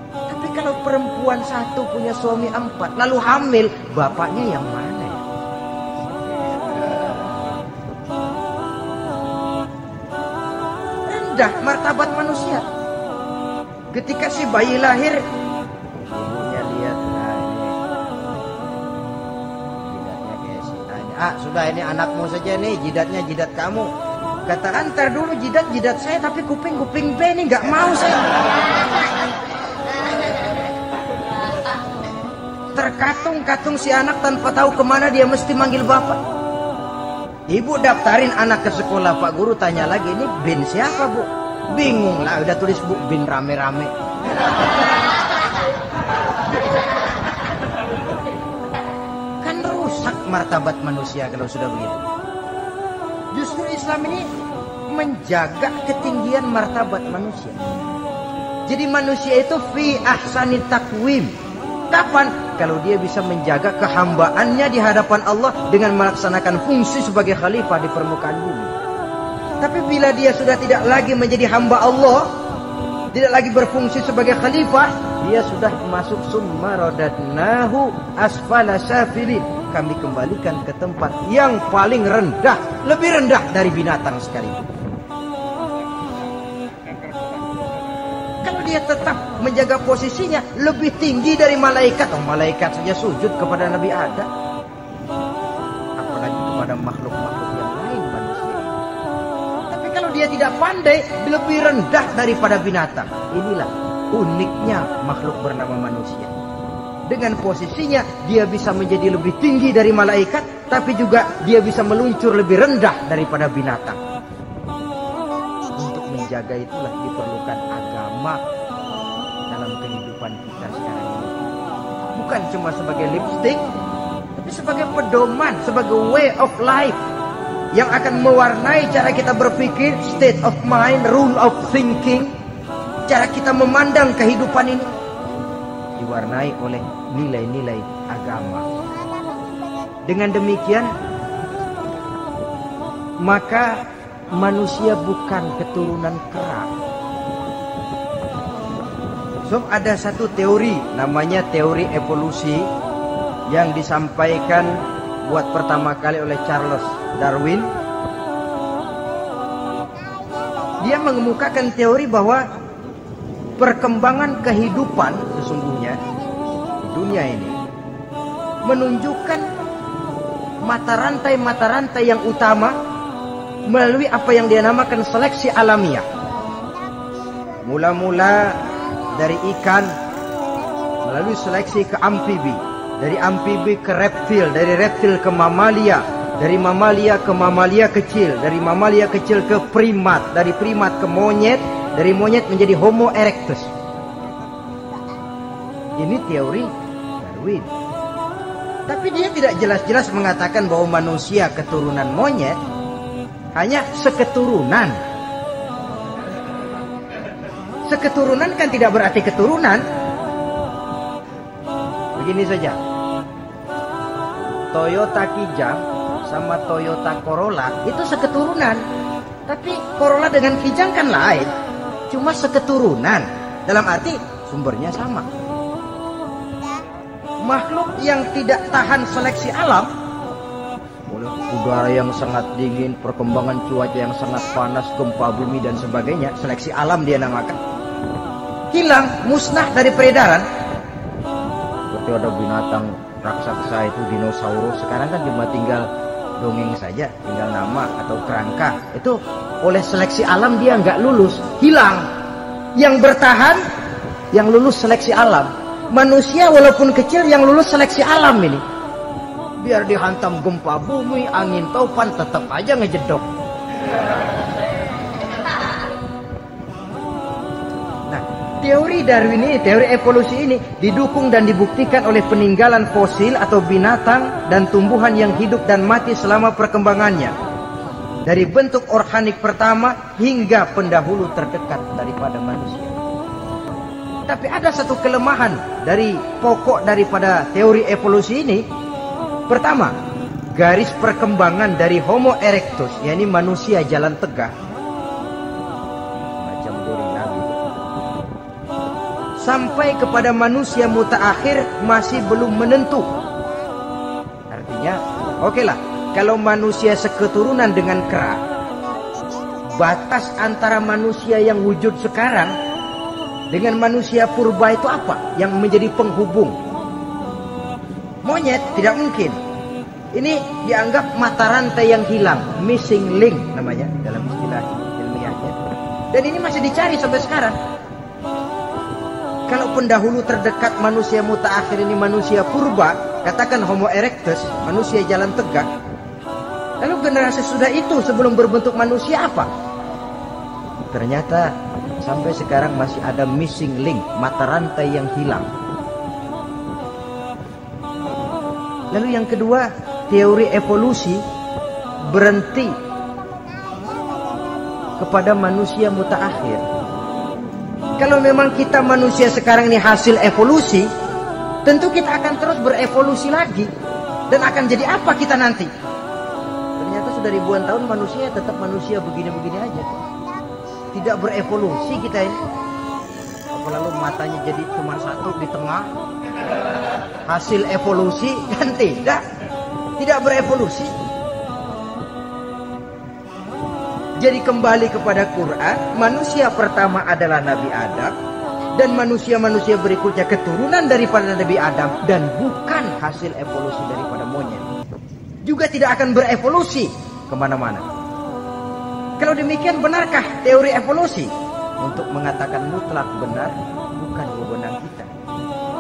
Tapi kalau perempuan satu punya suami 4 lalu hamil, bapaknya yang mana ya? Rendah martabat manusia. Ketika si bayi lahir, ibunya lihat, nah ini jidatnya kayak si nanya. Ah, sudah, ini anakmu saja nih, jidatnya jidat kamu. Kata, antar dulu jidat saya, tapi kuping B ini nggak mau saya. Terkatung-katung si anak tanpa tahu kemana dia mesti manggil bapak. Ibu daftarin anak ke sekolah, Pak Guru tanya lagi, ini bin siapa, Bu? Bingung lah, udah tulis Bu bin rame-rame. Kan rusak martabat manusia kalau sudah begitu. Justru Islam ini menjaga ketinggian martabat manusia. Jadi manusia itu fi ahsani taqwim. Kapan? Kalau dia bisa menjaga kehambaannya di hadapan Allah dengan melaksanakan fungsi sebagai khalifah di permukaan bumi. Tapi bila dia sudah tidak lagi menjadi hamba Allah, tidak lagi berfungsi sebagai khalifah, dia sudah masuk summa radadnahu asfala safilin. Kami kembalikan ke tempat yang paling rendah, lebih rendah dari binatang sekalipun. Kalau dia tetap menjaga posisinya lebih tinggi dari malaikat, malaikat saja sujud kepada Nabi Adam, apalagi kepada makhluk-makhluk yang lain manusia. Tapi kalau dia tidak pandai, lebih rendah daripada binatang. Inilah uniknya makhluk bernama manusia. Dengan posisinya dia bisa menjadi lebih tinggi dari malaikat, tapi juga dia bisa meluncur lebih rendah daripada binatang. Untuk menjaga itulah diperlukan agama dalam kehidupan kita sekarang ini. Bukan cuma sebagai lipstick, tapi sebagai pedoman, sebagai way of life yang akan mewarnai cara kita berpikir, state of mind, rule of thinking, cara kita memandang kehidupan ini diwarnai oleh nilai-nilai agama. Dengan demikian, maka manusia bukan keturunan kera. So, ada satu teori namanya teori evolusi yang disampaikan buat pertama kali oleh Charles Darwin. Dia mengemukakan teori bahwa perkembangan kehidupan sesungguhnya di dunia ini menunjukkan mata rantai yang utama melalui apa yang dia namakan seleksi alamiah. Mula-mula dari ikan melalui seleksi ke amfibi, dari amfibi ke reptil, dari reptil ke mamalia, dari mamalia ke mamalia kecil, dari mamalia kecil ke primat, dari primat ke monyet, dari monyet menjadi Homo erectus. Ini teori Darwin. Tapi dia tidak jelas-jelas mengatakan bahwa manusia keturunan monyet, hanya seketurunan. Seketurunan kan tidak berarti keturunan. Begini saja, Toyota Kijang sama Toyota Corolla itu seketurunan. Tapi Corolla dengan Kijang kan lain. Cuma seketurunan, dalam arti sumbernya sama. Makhluk yang tidak tahan seleksi alam, oleh udara yang sangat dingin, perkembangan cuaca yang sangat panas, gempa bumi dan sebagainya, seleksi alam dia namakan, hilang, musnah dari peredaran. Seperti ada binatang raksasa itu dinosaurus, sekarang kan cuma tinggal dongeng saja, tinggal nama atau kerangka. Itu oleh seleksi alam dia nggak lulus, hilang. Yang bertahan, yang lulus seleksi alam. Manusia walaupun kecil yang lulus seleksi alam ini. Biar dihantam gempa bumi, angin topan, tetap aja ngejedok. Nah, teori Darwin ini, teori evolusi ini didukung dan dibuktikan oleh peninggalan fosil atau binatang dan tumbuhan yang hidup dan mati selama perkembangannya. Dari bentuk organik pertama hingga pendahulu terdekat daripada manusia. Tapi ada satu kelemahan dari pokok daripada teori evolusi ini. Pertama, garis perkembangan dari Homo erectus, yakni manusia jalan tegak, macam gorila gitu, sampai kepada manusia mutaakhir masih belum menentu. Artinya, oke lah, kalau manusia seketurunan dengan kera, batas antara manusia yang wujud sekarang dengan manusia purba itu apa yang menjadi penghubung? Monyet tidak mungkin. Ini dianggap mata rantai yang hilang, missing link namanya dalam istilah ilmiahnya. Dan ini masih dicari sampai sekarang. Kalau pendahulu terdekat manusia mutaakhir ini manusia purba, katakan Homo erectus, manusia jalan tegak. Lalu generasi sudah itu sebelum berbentuk manusia apa? Ternyata sampai sekarang masih ada missing link, mata rantai yang hilang. Lalu yang kedua, teori evolusi berhenti kepada manusia mutaakhir. Kalau memang kita manusia sekarang ini hasil evolusi, tentu kita akan terus berevolusi lagi. Dan akan jadi apa kita nanti? Ternyata sudah ribuan tahun manusia tetap manusia begini-begini aja. Tidak berevolusi kita ini. Apa lalu matanya jadi cuma satu di tengah? Hasil evolusi kan tidak. Tidak berevolusi. Jadi kembali kepada Quran, manusia pertama adalah Nabi Adam, dan manusia-manusia berikutnya keturunan daripada Nabi Adam, dan bukan hasil evolusi daripada monyet. Juga tidak akan berevolusi kemana-mana. Kalau demikian, benarkah teori evolusi? Untuk mengatakan mutlak benar, bukan wewenang kita.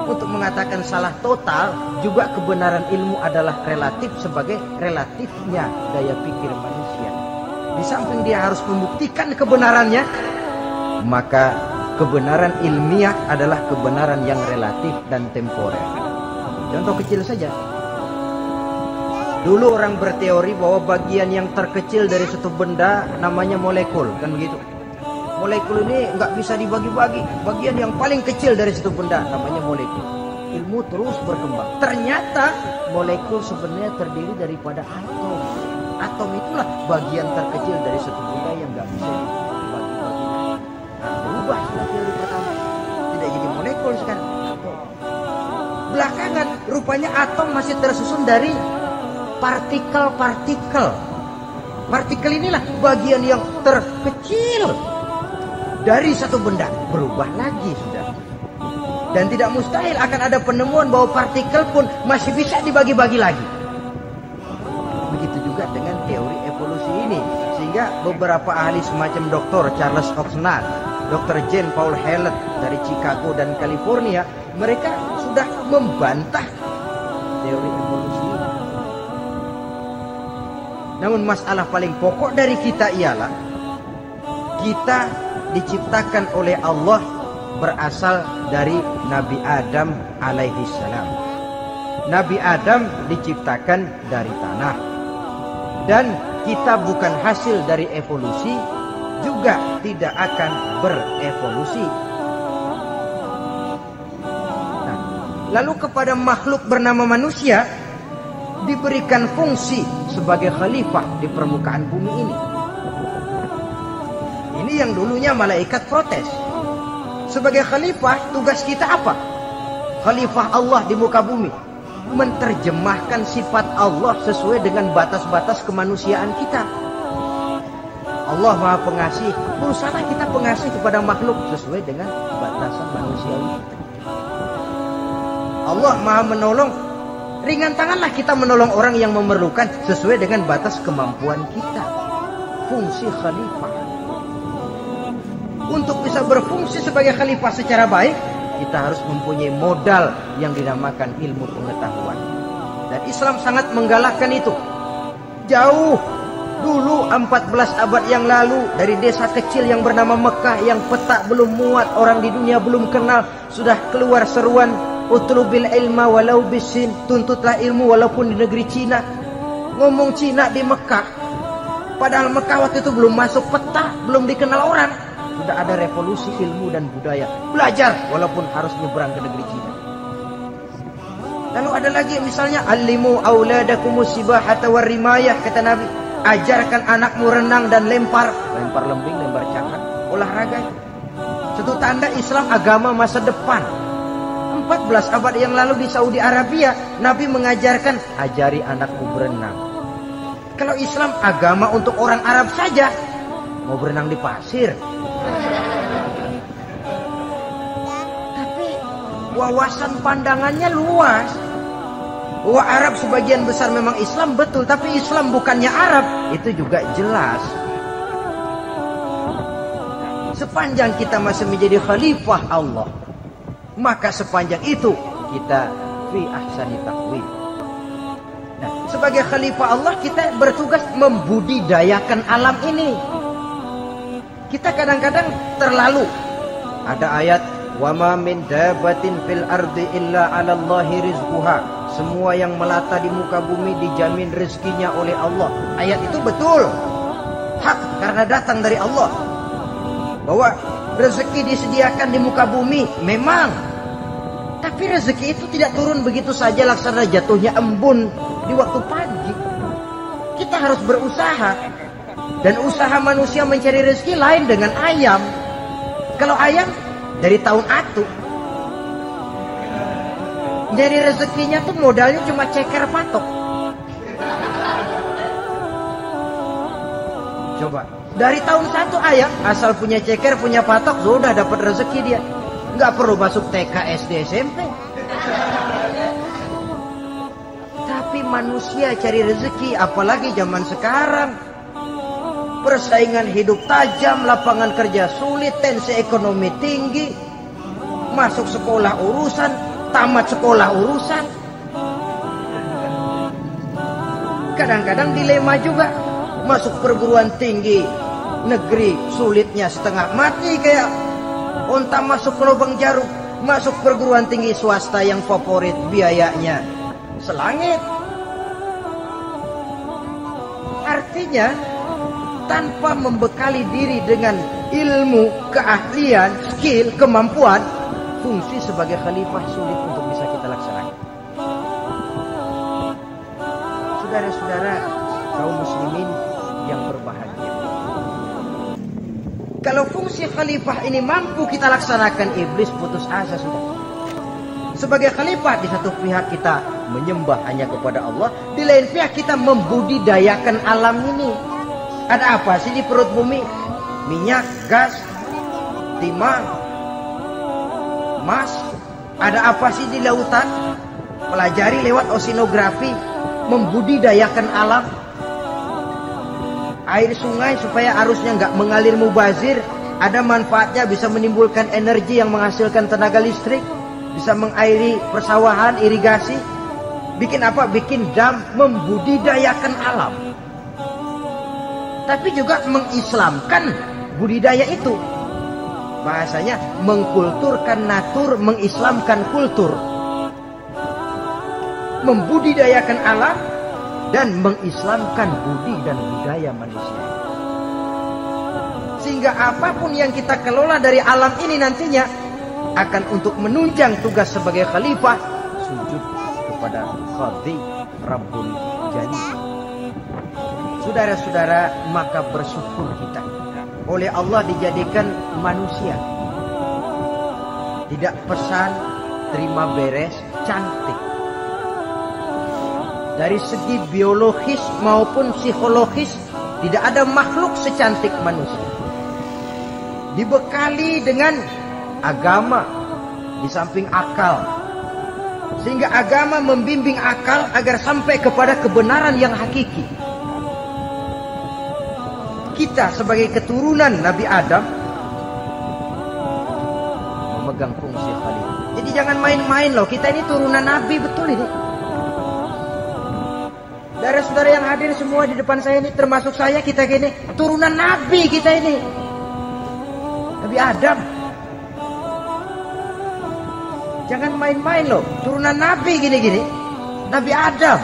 untuk mengatakan salah total, juga kebenaran ilmu adalah relatif sebagai relatifnya daya pikir manusia. Di samping dia harus membuktikan kebenarannya, maka kebenaran ilmiah adalah kebenaran yang relatif dan temporer. Contoh kecil saja. Dulu orang berteori bahwa bagian yang terkecil dari satu benda namanya molekul, kan begitu? Molekul ini nggak bisa dibagi-bagi. Bagian yang paling kecil dari satu benda namanya molekul. Ilmu terus berkembang. Ternyata molekul sebenarnya terdiri daripada atom. Atom itulah bagian terkecil dari satu benda yang nggak bisa dibagi-bagi. Nah, berubah sudah teori pertama. Tidak jadi molekul sekarang. Atom. Belakangan rupanya atom masih tersusun dari partikel-partikel. Partikel inilah bagian yang terkecil dari satu benda. Berubah lagi sudah. Dan tidak mustahil akan ada penemuan bahwa partikel pun masih bisa dibagi-bagi lagi. Begitu juga dengan teori evolusi ini. Sehingga beberapa ahli semacam Dr. Charles Oxnard, Dr. Jane Paul Hallett dari Chicago dan California, mereka sudah membantah teori evolusi ini. Namun masalah paling pokok dari kita ialah kita diciptakan oleh Allah berasal dari Nabi Adam alaihi salam. Nabi Adam diciptakan dari tanah. Dan kita bukan hasil dari evolusi, juga tidak akan berevolusi. Nah, lalu kepada makhluk bernama manusia diberikan fungsi sebagai khalifah di permukaan bumi ini. Ini yang dulunya malaikat protes. Sebagai khalifah, tugas kita apa? Khalifah Allah di muka bumi. Menerjemahkan sifat Allah sesuai dengan batas-batas kemanusiaan kita. Allah Maha Pengasih, berusaha kita pengasih kepada makhluk sesuai dengan batasan manusiawi kita. Allah Maha Menolong, ringan tanganlah kita menolong orang yang memerlukan sesuai dengan batas kemampuan kita. Fungsi khalifah. Untuk bisa berfungsi sebagai khalifah secara baik, kita harus mempunyai modal yang dinamakan ilmu pengetahuan. Dan Islam sangat menggalakkan itu. Jauh dulu 14 abad yang lalu, dari desa kecil yang bernama Mekah yang peta belum muat, orang di dunia belum kenal, sudah keluar seruan utlubil ilma walau bisin, tuntutlah ilmu walaupun di negeri Cina. Ngomong Cina di Mekah, padahal Mekah waktu itu belum masuk peta, belum dikenal orang. Sudah ada revolusi ilmu dan budaya. Belajar walaupun harus nyebrang ke negeri Cina. Lalu ada lagi misalnya alimu auladakumus sibahata warrimayah, kata Nabi. Ajarkan anakmu renang dan lempar lembing, lempar cangkang, olahraga. Satu tanda Islam agama masa depan. 14 abad yang lalu di Saudi Arabia, Nabi mengajarkan ajari anakmu berenang. Kalau Islam agama untuk orang Arab saja, mau berenang di pasir. Tapi wawasan pandangannya luas. Bahwa Arab sebagian besar memang Islam, betul, tapi Islam bukannya Arab, itu juga jelas. Sepanjang kita masih menjadi khalifah Allah, maka sepanjang itu kita fi ahsani taqwim. Nah, sebagai khalifah Allah kita bertugas membudidayakan alam ini. Kita kadang-kadang terlalu. Ada ayat, wa ma min dabatin fil ardi illa 'ala Allahi rizquha. Semua yang melata di muka bumi dijamin rezekinya oleh Allah. Ayat itu betul. Hak karena datang dari Allah. Bahwa rezeki disediakan di muka bumi memang. Tapi rezeki itu tidak turun begitu saja laksana jatuhnya embun di waktu pagi. Kita harus berusaha. Dan usaha manusia mencari rezeki lain dengan ayam. Kalau ayam dari tahun atu. Jadi rezekinya tuh modalnya cuma ceker patok. Coba. Dari tahun 1 ayam asal punya ceker, punya patok, sudah dapat rezeki dia. Nggak perlu masuk TK, SD, SMP. Tapi manusia cari rezeki, apalagi zaman sekarang. Persaingan hidup tajam, lapangan kerja sulit, tensi ekonomi tinggi. Masuk sekolah urusan, tamat sekolah urusan. Kadang-kadang dilema juga, masuk perguruan tinggi negeri sulitnya setengah mati kayak onta masuk ke lubang jarum. Masuk perguruan tinggi swasta yang favorit biayanya selangit. Artinya tanpa membekali diri dengan ilmu, keahlian, skill, kemampuan, fungsi sebagai khalifah sulit untuk bisa kita laksanakan. Saudara-saudara kaum muslimin yang berbahagia, kalau fungsi khalifah ini mampu kita laksanakan, iblis putus asa sudah. Sebagai khalifah, di satu pihak kita menyembah hanya kepada Allah, di lain pihak kita membudidayakan alam ini. Ada apa sih di perut bumi? Minyak, gas, timah, emas. Ada apa sih di lautan? Pelajari lewat oceanografi, membudidayakan alam. Air sungai supaya arusnya nggak mengalir mubazir, ada manfaatnya, bisa menimbulkan energi yang menghasilkan tenaga listrik, bisa mengairi persawahan, irigasi. Bikin apa? Bikin dam, membudidayakan alam. Tapi juga mengislamkan budidaya itu. Bahasanya mengkulturkan natur, mengislamkan kultur. Membudidayakan alam dan mengislamkan budi dan budaya manusia. Sehingga apapun yang kita kelola dari alam ini nantinya akan untuk menunjang tugas sebagai khalifah, sujud kepada Qadhi Rabbul Jalil. Saudara-saudara, maka bersyukur kita oleh Allah dijadikan manusia. Tidak pesan, terima beres, cantik. Dari segi biologis maupun psikologis, tidak ada makhluk secantik manusia. Dibekali dengan agama di samping akal. Sehingga agama membimbing akal agar sampai kepada kebenaran yang hakiki. Kita sebagai keturunan Nabi Adam memegang fungsi khalifah. Jadi jangan main-main loh, kita ini turunan Nabi, betul ini. Saudara-saudara yang hadir semua di depan saya ini, termasuk saya, kita gini, turunan Nabi kita ini. Nabi Adam. Jangan main-main loh, turunan Nabi gini-gini. Nabi Adam.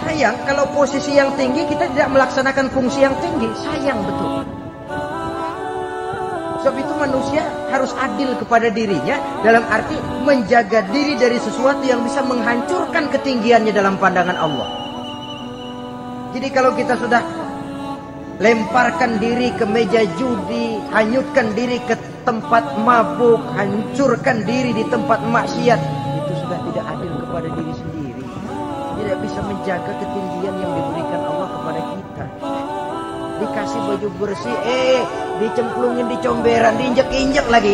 Sayang kalau posisi yang tinggi kita tidak melaksanakan fungsi yang tinggi. Sayang betul. Sebab itu manusia harus adil kepada dirinya, dalam arti menjaga diri dari sesuatu yang bisa menghancurkan ketinggiannya dalam pandangan Allah. Jadi kalau kita sudah lemparkan diri ke meja judi, hanyutkan diri ke tempat mabuk, hancurkan diri di tempat maksiat, itu sudah tidak adil kepada diri sendiri. Tidak bisa menjaga ketinggian yang diberikan Allah kepada kita. Dikasih baju bersih, dicemplungin di comberan, diinjek-injek lagi.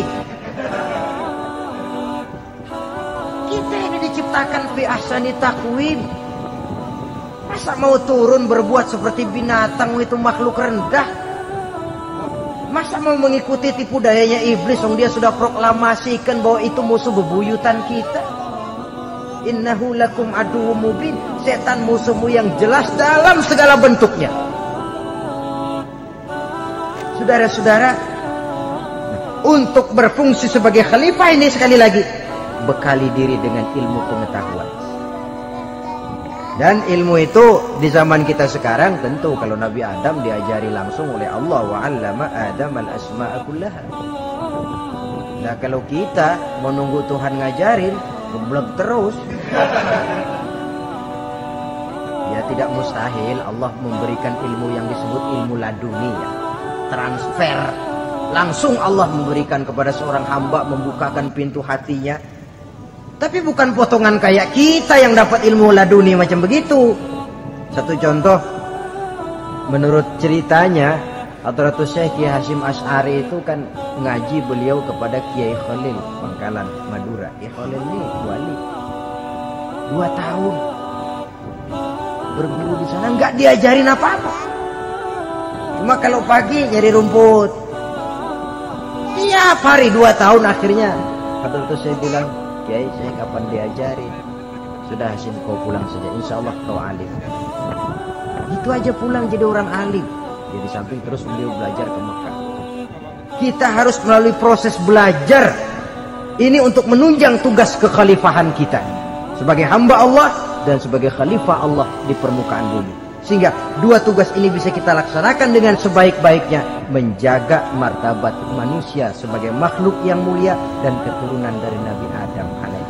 Kita ini diciptakan fi ahsani taqwim. Masa mau turun berbuat seperti binatang, itu makhluk rendah? Masa mau mengikuti tipu dayanya iblis, yang dia sudah proklamasikan bahwa itu musuh bebuyutan kita? Innahu lakum aduwwum mubin. Setan musuhmu yang jelas dalam segala bentuknya. Saudara-saudara, untuk berfungsi sebagai khalifah ini sekali lagi bekali diri dengan ilmu pengetahuan. Dan ilmu itu di zaman kita sekarang tentu kalau Nabi Adam diajari langsung oleh Allah, wa 'allama Adam al-asma'a kullaha. Nah, kalau kita menunggu Tuhan ngajarin, geblek terus. Ya tidak mustahil Allah memberikan ilmu yang disebut ilmu laduni, ya. Transfer langsung Allah memberikan kepada seorang hamba, membukakan pintu hatinya. Tapi bukan potongan kayak kita yang dapat ilmu laduni macam begitu. Satu contoh, menurut ceritanya Hadratus Syekh Kiai Hasyim Asy'ari itu kan ngaji beliau kepada Kiai Khalil Bangkalan Madura. Kiai Khalil ini wali 2 tahun berguru di sana, nggak diajarin apa-apa. Cuma kalau pagi nyari rumput, Tiap hari 2 tahun akhirnya. Habis itu saya bilang, Kiai saya kapan diajari? Sudah Hasim kau pulang saja, insya Allah kau alim. Itu aja pulang jadi orang alim. Jadi samping terus beliau belajar ke Mekah. Kita harus melalui proses belajar. Ini untuk menunjang tugas kekhalifahan kita. Sebagai hamba Allah dan sebagai khalifah Allah di permukaan bumi. Sehingga 2 tugas ini bisa kita laksanakan dengan sebaik-baiknya. Menjaga martabat manusia sebagai makhluk yang mulia dan keturunan dari Nabi Adam alaihi.